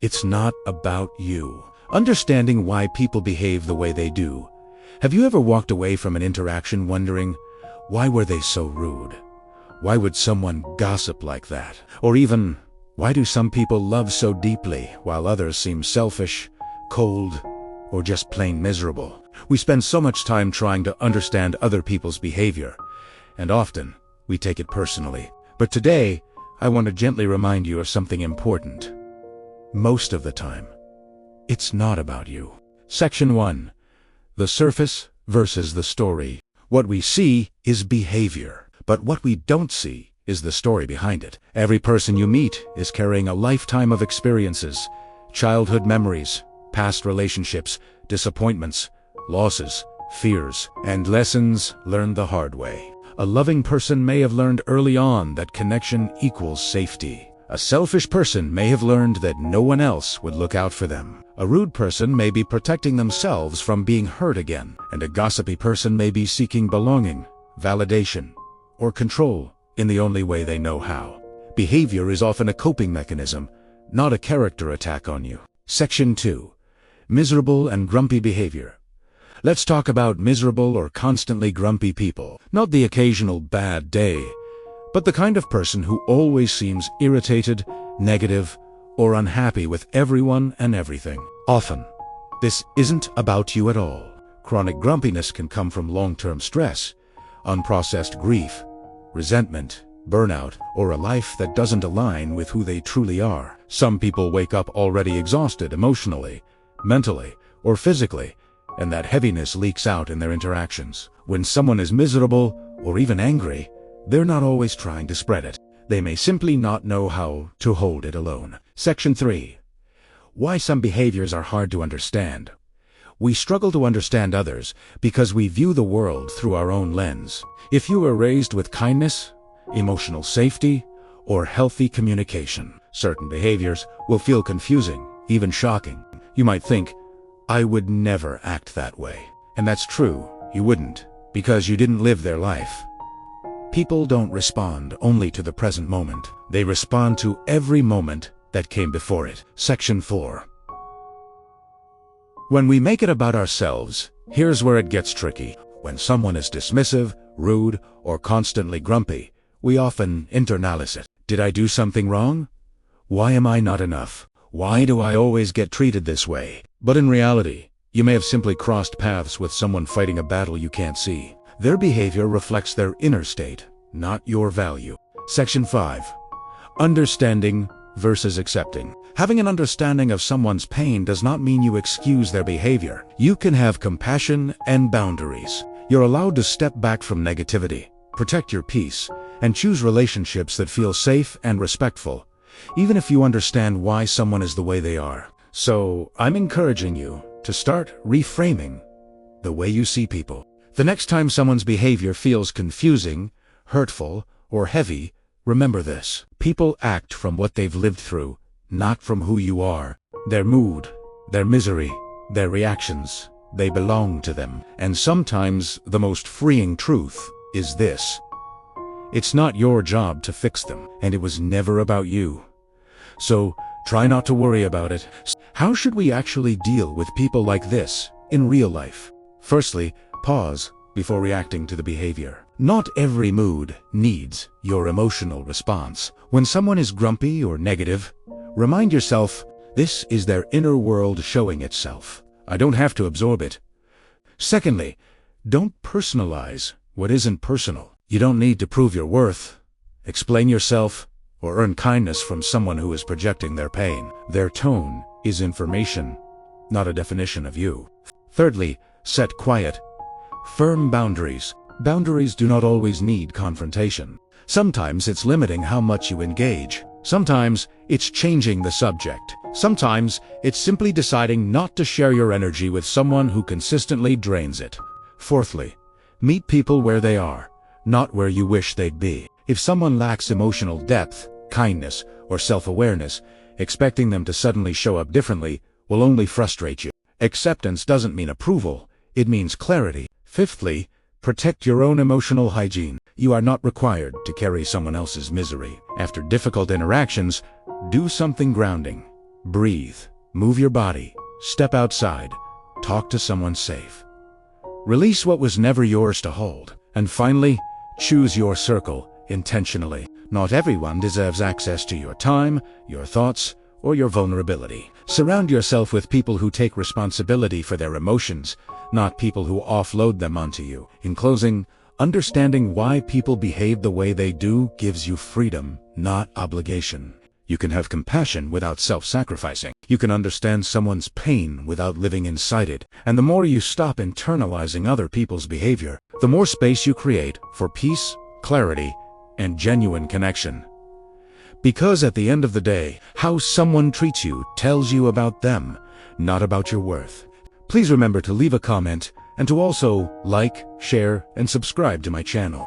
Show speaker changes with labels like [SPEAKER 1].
[SPEAKER 1] It's not about you. Understanding why people behave the way they do. Have you ever walked away from an interaction wondering, why were they so rude? Why would someone gossip like that? Or even, why do some people love so deeply while others seem selfish, cold, or just plain miserable? We spend so much time trying to understand other people's behavior, and often we take it personally. But today, I want to gently remind you of something important. Most of the time, it's not about you. Section 1. The surface versus the story. What we see is behavior, but what we don't see is the story behind it. Every person you meet is carrying a lifetime of experiences, childhood memories, past relationships, disappointments, losses, fears, and lessons learned the hard way. A loving person may have learned early on that connection equals safety. A selfish person may have learned that no one else would look out for them. A rude person may be protecting themselves from being hurt again, and a gossipy person may be seeking belonging, validation, or control in the only way they know how. Behavior is often a coping mechanism, not a character attack on you. Section 2. Miserable and grumpy behavior. Let's talk about miserable or constantly grumpy people. Not the occasional bad day, but the kind of person who always seems irritated, negative, or unhappy with everyone and everything. Often, this isn't about you at all. Chronic grumpiness can come from long-term stress, unprocessed grief, resentment, burnout, or a life that doesn't align with who they truly are. Some people wake up already exhausted emotionally, mentally, or physically, and that heaviness leaks out in their interactions. When someone is miserable or even angry, they're not always trying to spread it. They may simply not know how to hold it alone. Section 3. Why some behaviors are hard to understand. We struggle to understand others because we view the world through our own lens. If you were raised with kindness, emotional safety, or healthy communication, certain behaviors will feel confusing, even shocking. You might think, I would never act that way. And that's true, you wouldn't, because you didn't live their life. People don't respond only to the present moment. They respond to every moment that came before it. Section 4. When we make it about ourselves, here's where it gets tricky. When someone is dismissive, rude, or constantly grumpy, we often internalize it. Did I do something wrong? Why am I not enough? Why do I always get treated this way? But in reality, you may have simply crossed paths with someone fighting a battle you can't see. Their behavior reflects their inner state, not your value. Section 5. Understanding versus accepting. Having an understanding of someone's pain does not mean you excuse their behavior. You can have compassion and boundaries. You're allowed to step back from negativity, protect your peace, and choose relationships that feel safe and respectful, even if you understand why someone is the way they are. So, I'm encouraging you to start reframing the way you see people. The next time someone's behavior feels confusing, hurtful, or heavy, remember this. People act from what they've lived through, not from who you are. Their mood, their misery, their reactions, they belong to them. And sometimes the most freeing truth is this. It's not your job to fix them, and it was never about you. So, try not to worry about it. How should we actually deal with people like this in real life? Firstly, pause before reacting to the behavior. Not every mood needs your emotional response. When someone is grumpy or negative, remind yourself, this is their inner world showing itself. I don't have to absorb it. Secondly, don't personalize what isn't personal. You don't need to prove your worth, explain yourself, or earn kindness from someone who is projecting their pain. Their tone is information, not a definition of you. Thirdly, set quiet, firm boundaries. Boundaries do not always need confrontation. Sometimes it's limiting how much you engage. Sometimes it's changing the subject. Sometimes it's simply deciding not to share your energy with someone who consistently drains it. Fourthly, meet people where they are, not where you wish they'd be. If someone lacks emotional depth, kindness, or self-awareness, expecting them to suddenly show up differently will only frustrate you. Acceptance doesn't mean approval, it means clarity. Fifthly, protect your own emotional hygiene. You are not required to carry someone else's misery. After difficult interactions, do something grounding. Breathe, move your body, step outside, talk to someone safe. Release what was never yours to hold. And finally, choose your circle intentionally. Not everyone deserves access to your time, your thoughts, or your vulnerability. Surround yourself with people who take responsibility for their emotions, not people who offload them onto you. In closing, understanding why people behave the way they do gives you freedom, not obligation. You can have compassion without self-sacrificing. You can understand someone's pain without living inside it. And the more you stop internalizing other people's behavior, the more space you create for peace, clarity, and genuine connection. Because at the end of the day, how someone treats you tells you about them, not about your worth. Please remember to leave a comment and to also like, share, and subscribe to my channel.